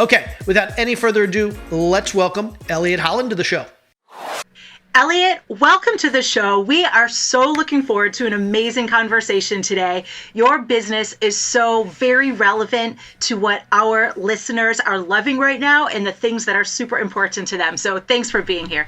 Okay, without any further ado, let's welcome Elliot Holland to the show. Elliot, welcome to the show. We are so looking forward to an amazing conversation today. Your business is so very relevant to what our listeners are loving right now and the things that are super important to them. So thanks for being here.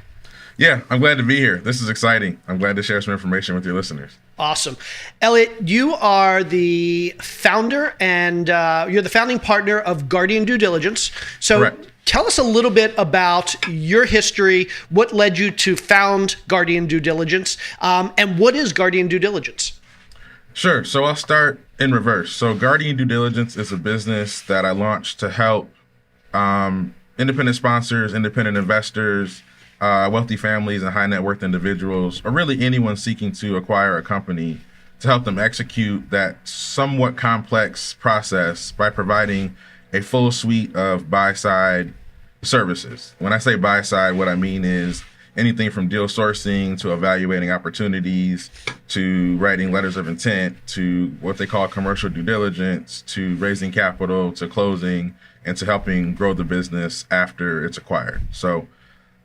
Yeah, I'm glad to be here. This is exciting. I'm glad to share some information with your listeners. Awesome. Elliot, you are the founder and you're the founding partner of Guardian Due Diligence. So Correct. Tell us a little bit about your history, what led you to found Guardian Due Diligence, and what is Guardian Due Diligence? Sure. So I'll start in reverse. So Guardian Due Diligence is a business that I launched to help independent sponsors, independent investors, wealthy families and high net worth individuals, or really anyone seeking to acquire a company, to help them execute that somewhat complex process by providing a full suite of buy-side services. When I say buy-side, what I mean is anything from deal sourcing to evaluating opportunities, to writing letters of intent, to what they call commercial due diligence, to raising capital, to closing, and to helping grow the business after it's acquired. So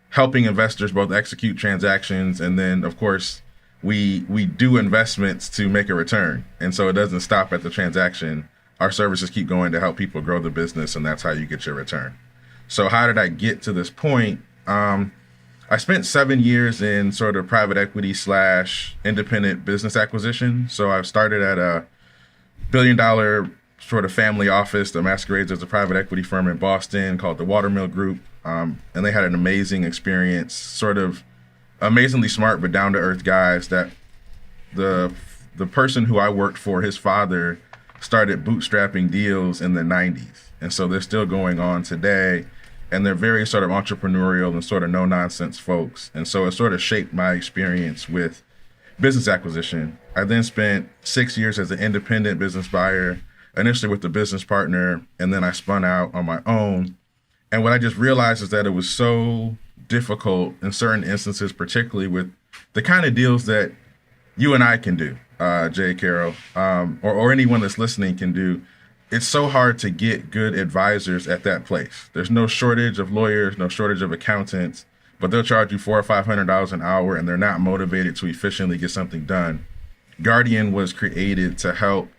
helping investors both execute transactions, and then, of course, we do investments to make a return. And so it doesn't stop at the transaction. Our services keep going to help people grow the business, and that's how you get your return. So how did I get to this point? I spent 7 years in sort of private equity / independent business acquisition. So I started at a $1 billion sort of family office that masquerades as a private equity firm in Boston called the Watermill Group. And they had an amazing experience, sort of amazingly smart but down-to-earth guys. That the person who I worked for, his father started bootstrapping deals in the 90s. And so they're still going on today. And they're very sort of entrepreneurial and sort of no-nonsense folks. And so it sort of shaped my experience with business acquisition. I then spent 6 years as an independent business buyer, initially with a business partner, and then I spun out on my own. And what I just realized is that it was so difficult in certain instances, particularly with the kind of deals that you and I can do, Jay, Carol, or anyone that's listening can do. It's so hard to get good advisors at that place. There's no shortage of lawyers, no shortage of accountants, but they'll charge you $400 or $500 an hour, and they're not motivated to efficiently get something done. Guardian was created to help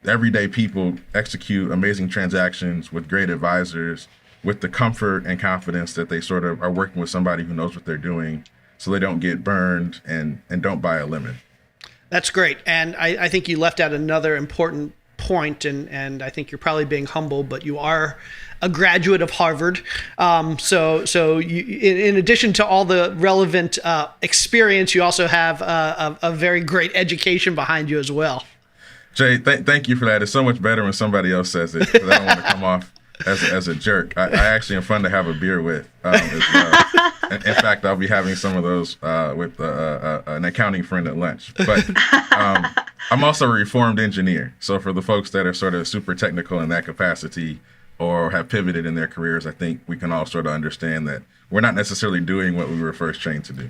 everyday people execute amazing transactions with great advisors, with the comfort and confidence that they sort of are working with somebody who knows what they're doing, so they don't get burned and don't buy a lemon. That's great. And I think you left out another important point, and I think you're probably being humble, but you are a graduate of Harvard. So you, in addition to all the relevant experience, you also have a very great education behind you as well. Jay, thank you for that. It's so much better when somebody else says it, because I don't want to come off as a jerk. I actually am fun to have a beer with as well. In fact, I'll be having some of those with an accounting friend at lunch. But I'm also a reformed engineer. So for the folks that are sort of super technical in that capacity or have pivoted in their careers, I think we can all sort of understand that we're not necessarily doing what we were first trained to do.